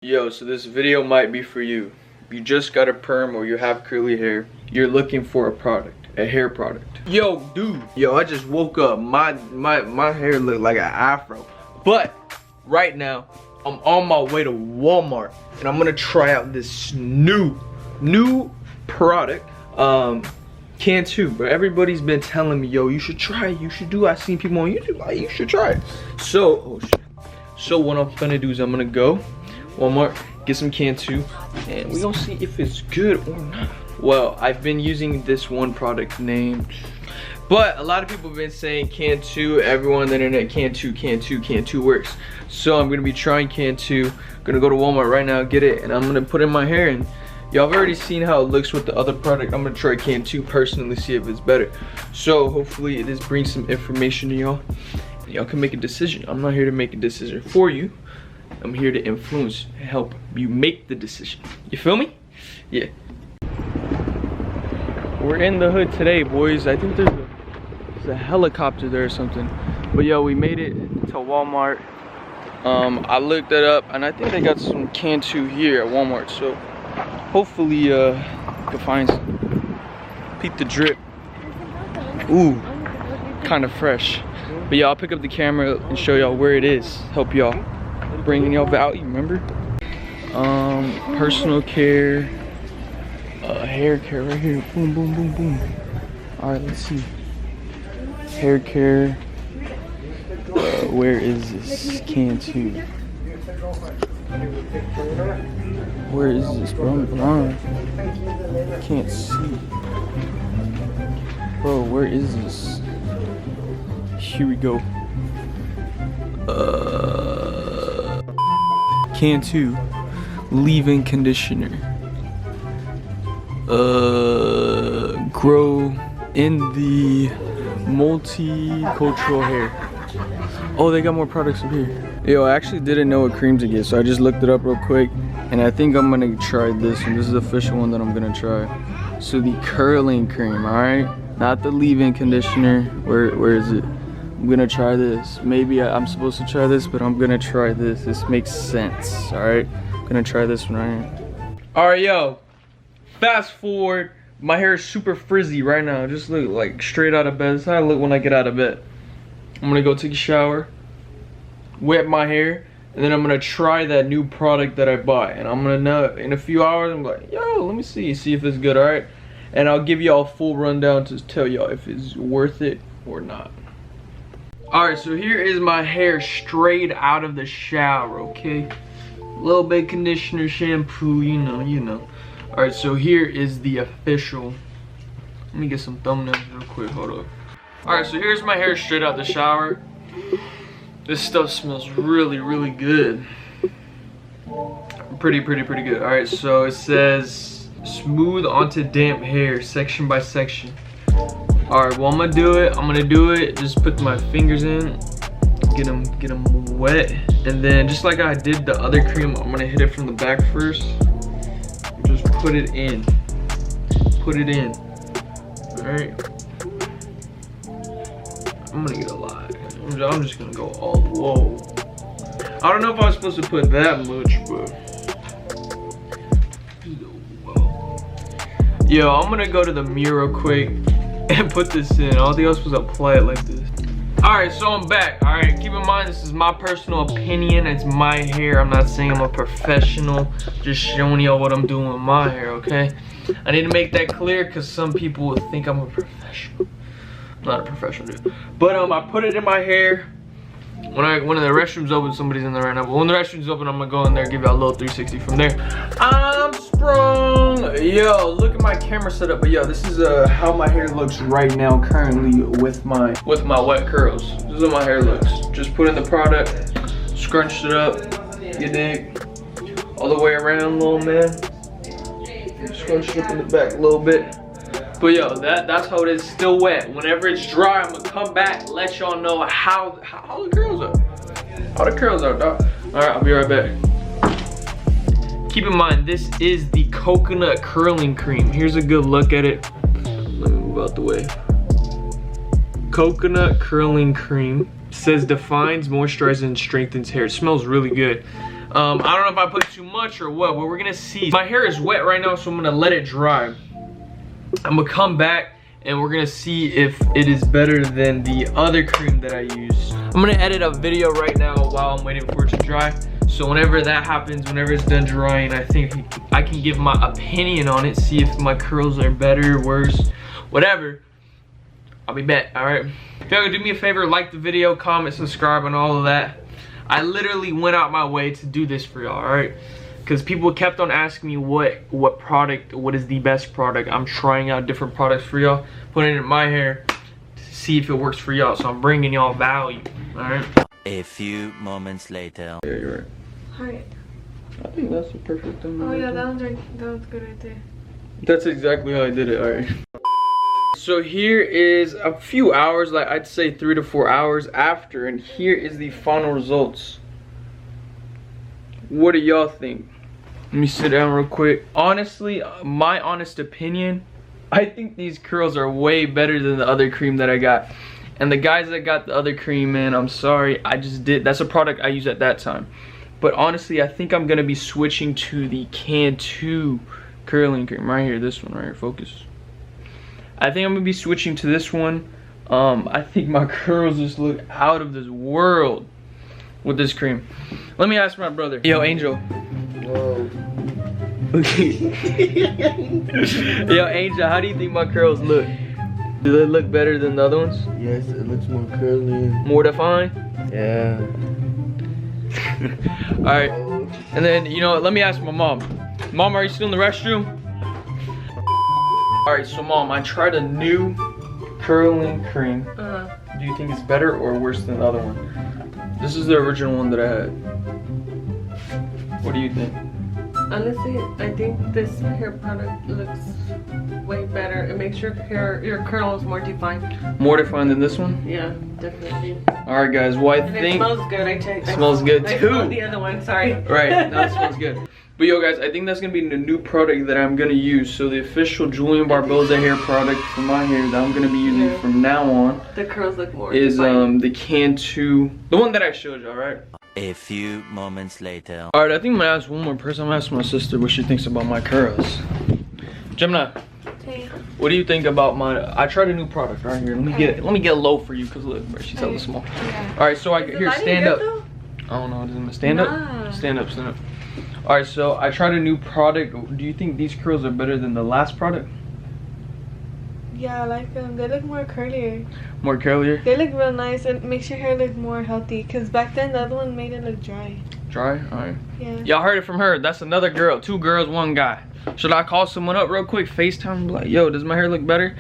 Yo, so this video might be for you. You just got a perm or you have curly hair. You're looking for a product, a hair product. Yo, dude. Yo, I just woke up. My hair looked like an afro. But right now, I'm on my way to Walmart and I'm gonna try out this new product. Cantu, but everybody's been telling me, yo, you should try it, you should do it. I've seen people on YouTube like, you should try it. So, oh shit. So what I'm gonna do is I'm gonna go Walmart, get some Cantu, and we gonna see if it's good or not. Well, I've been using this one product named, but a lot of people have been saying Cantu, everyone on the internet, Cantu works. So I'm gonna be trying Cantu, gonna go to Walmart right now, get it, and I'm gonna put it in my hair. And y'all have already seen how it looks with the other product. I'm gonna try Cantu personally, see if it's better. So hopefully this brings some information to y'all. Y'all can make a decision. I'm not here to make a decision for you. I'm here to influence and help you make the decision. You feel me? Yeah. We're in the hood today, boys. I think there's a helicopter there or something. But yo, we made it to Walmart. I looked it up and I think they got some Cantu here at Walmart. So hopefully can find some. Peep the drip. Ooh, kind of fresh. But yeah, I'll pick up the camera and show y'all where it is. Help y'all, bringing y'all value, remember? Personal care, hair care right here. Boom, boom, boom, boom. All right, let's see. Hair care. Where is this Cantu? Where is this, bro? I'm blind. Can't see. Bro, where is this? Here we go. Cantu leave-in conditioner. Grow in the multicultural hair. Oh, they got more products up here. Yo, I actually didn't know what cream to get, so I just looked it up real quick, and I think I'm gonna try this one. This is the official one that I'm gonna try. So the curling cream, all right? Not the leave-in conditioner. Where is it? I'm gonna try this. Maybe I'm supposed to try this, but I'm gonna try this. This makes sense, all right? I'm gonna try this one right here. All right, yo, fast forward. My hair is super frizzy right now. Just look like straight out of bed. That's how I look when I get out of bed. I'm gonna go take a shower, wet my hair, and then I'm gonna try that new product that I bought. And I'm gonna know in a few hours, I'm like, yo, let me see if it's good, all right? And I'll give y'all a full rundown to tell y'all if it's worth it or not. Alright, so here is my hair straight out of the shower, okay? A little bit of conditioner, shampoo, you know. Alright, so here is the official. Let me get some thumbnails real quick, hold up. Alright, so here's my hair straight out the shower. This stuff smells really, really good. Pretty good. Alright, so it says smooth onto damp hair, section by section. Alright, well I'm gonna do it. Just put my fingers in, get them wet, and then just like I did the other cream, I'm gonna hit it from the back first. Just put it in. Alright. I'm gonna get a lot. I'm just gonna go all, whoa. I don't know if I was supposed to put that much, but. Whoa. Yo, I'm gonna go to the mirror real quick and put this in. I don't think I was supposed to apply it like this. Alright, so I'm back. Alright, keep in mind this is my personal opinion. It's my hair. I'm not saying I'm a professional. Just showing y'all what I'm doing with my hair, okay? I need to make that clear because some people would think I'm a professional. I'm not a professional dude. But I put it in my hair. When the restroom's open, somebody's in there right now. But when the restroom's open, I'm gonna go in there, give y'all a little 360 from there. I'm sprung. Yo, look at my camera setup. But yo, this is how my hair looks right now, currently with my wet curls. This is how my hair looks. Just put in the product, scrunched it up. You dig? All the way around, little man. Scrunched it up in the back a little bit. But yo, that's how it is, still wet. Whenever it's dry, I'm gonna come back, let y'all know how the curls are. How the curls are, dog. All right, I'll be right back. Keep in mind, this is the coconut curling cream. Here's a good look at it. Let me move out the way. Coconut curling cream. It says defines, moisturizes, and strengthens hair. It smells really good. I don't know if I put too much or what, but we're gonna see. My hair is wet right now, so I'm gonna let it dry. I'm gonna come back and we're gonna see if it is better than the other cream that I used. I'm gonna edit a video right now while I'm waiting for it to dry. So whenever that happens, whenever it's done drying, I think I can give my opinion on it, see if my curls are better, worse, whatever. I'll be back, all right? If y'all could do me a favor, like the video, comment, subscribe, and all of that. I literally went out my way to do this for y'all, all right? Because people kept on asking me what product, what is the best product. I'm trying out different products for y'all, putting it in my hair to see if it works for y'all. So I'm bringing y'all value, all right? A few moments later. Yeah, you're right. Alright. I think that's the perfect thing. Oh yeah, that one's good right there. That's exactly how I did it, alright. So here is a few hours, like I'd say 3 to 4 hours after, and here is the final results. What do y'all think? Let me sit down real quick. Honestly, my honest opinion, I think these curls are way better than the other cream that I got. And the guys that got the other cream, man, I'm sorry, that's a product I used at that time. But honestly, I think I'm gonna be switching to the Can 2 curling cream right here. This one right here, focus. I think I'm gonna be switching to this one. I think my curls just look out of this world with this cream. Let me ask my brother. Yo, Angel. Whoa. Yo, Angel, how do you think my curls look? Do they look better than the other ones? Yes, it looks more curly. More defined? Yeah. Alright. And then, you know what, let me ask my mom. Mom, are you still in the restroom? Alright, so Mom, I tried a new curling cream. Do you think it's better or worse than the other one? This is the original one that I had. What do you think? Honestly, I think this hair product looks way better. It makes your curls more defined. More defined than this one? Yeah, definitely. Alright guys, well I And think... it smells good, I checked. It smells good I too. smelled the other one, sorry. Right, now it smells good. But yo guys, I think that's gonna be the new product that I'm gonna use. So the official Julian Barboza hair product for my hair that I'm gonna be using from now on. The curls look more is defined. the Can 2, the one that I showed you, alright? A few moments later. Alright, I think I'm gonna ask one more person. I'm gonna ask my sister what she thinks about my curls. Gemini, Hey. what do you think about my? I tried a new product right here. Let me get low for you, cause look, bro, she's hella small. Yeah. Alright, so here, stand up. Though? I don't know, doesn't it stand Nah. up? Stand up, stand up. Alright, so I tried a new product. Do you think these curls are better than the last product? Yeah, I like them. They look more curlier. More curlier? They look real nice and makes your hair look more healthy. Cause back then the other one made it look dry. Dry? Alright. Yeah. Y'all heard it from her. That's another girl. 2 girls, 1 guy. Should I call someone up real quick? FaceTime and be like, yo, does my hair look better?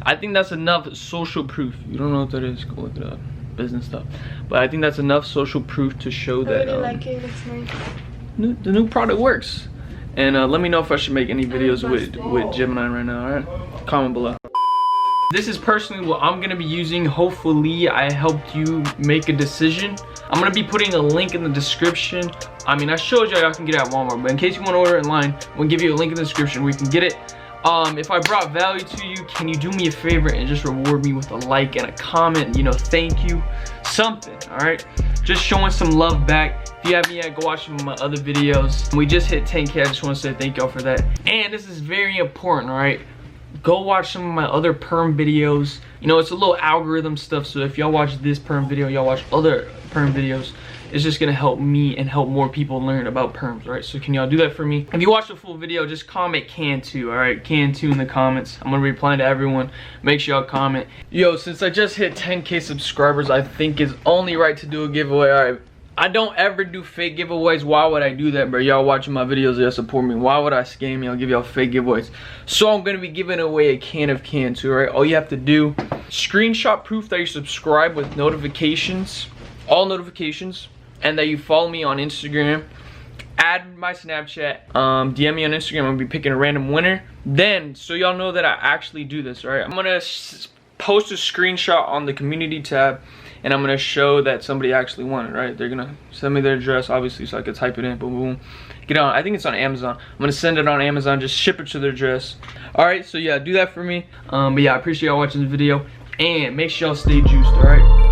I think that's enough social proof. You don't know what that is, go look it up. Business stuff. But I think that's enough social proof to show I that really like it. It looks nice. the new product works. And let me know if I should make any videos with Gemini right now, alright? Comment below. This is personally what I'm gonna be using. Hopefully I helped you make a decision. I'm gonna be putting a link in the description. I mean, I showed y'all can get it at Walmart, but in case you want to order it online, I'm gonna give you a link in the description where you can get it. If I brought value to you, can you do me a favor and just reward me with a like and a comment? You know, thank you, something. All right, just showing some love back. If you haven't yet, go watch some of my other videos. We just hit 10K. I just want to say thank y'all for that. And this is very important. All right, go watch some of my other perm videos. You know, it's a little algorithm stuff, so if y'all watch this perm video, y'all watch other perm videos, it's just gonna help me and help more people learn about perms, right? So can y'all do that for me? If you watch the full video, just comment Can 2, all right? Can 2 in the comments. I'm gonna be replying to everyone. Make sure y'all comment. Yo, since I just hit 10K subscribers, I think it's only right to do a giveaway. All right, I don't ever do fake giveaways. Why would I do that, bro? Y'all watching my videos, y'all support me. Why would I scam y'all, give y'all fake giveaways? So I'm gonna be giving away a can of Can 2, right? All you have to do, screenshot proof that you subscribe with notifications, all notifications, and that you follow me on Instagram, add my Snapchat, DM me on Instagram. I'm gonna be picking a random winner. Then, so y'all know that I actually do this, right? I'm gonna post a screenshot on the community tab, and I'm gonna show that somebody actually won it, right? They're gonna send me their address, obviously, so I could type it in, boom, boom. Get on, I think it's on Amazon. I'm gonna send it on Amazon, just ship it to their address. All right, so yeah, do that for me. But yeah, I appreciate y'all watching the video, and make sure y'all stay juiced, all right?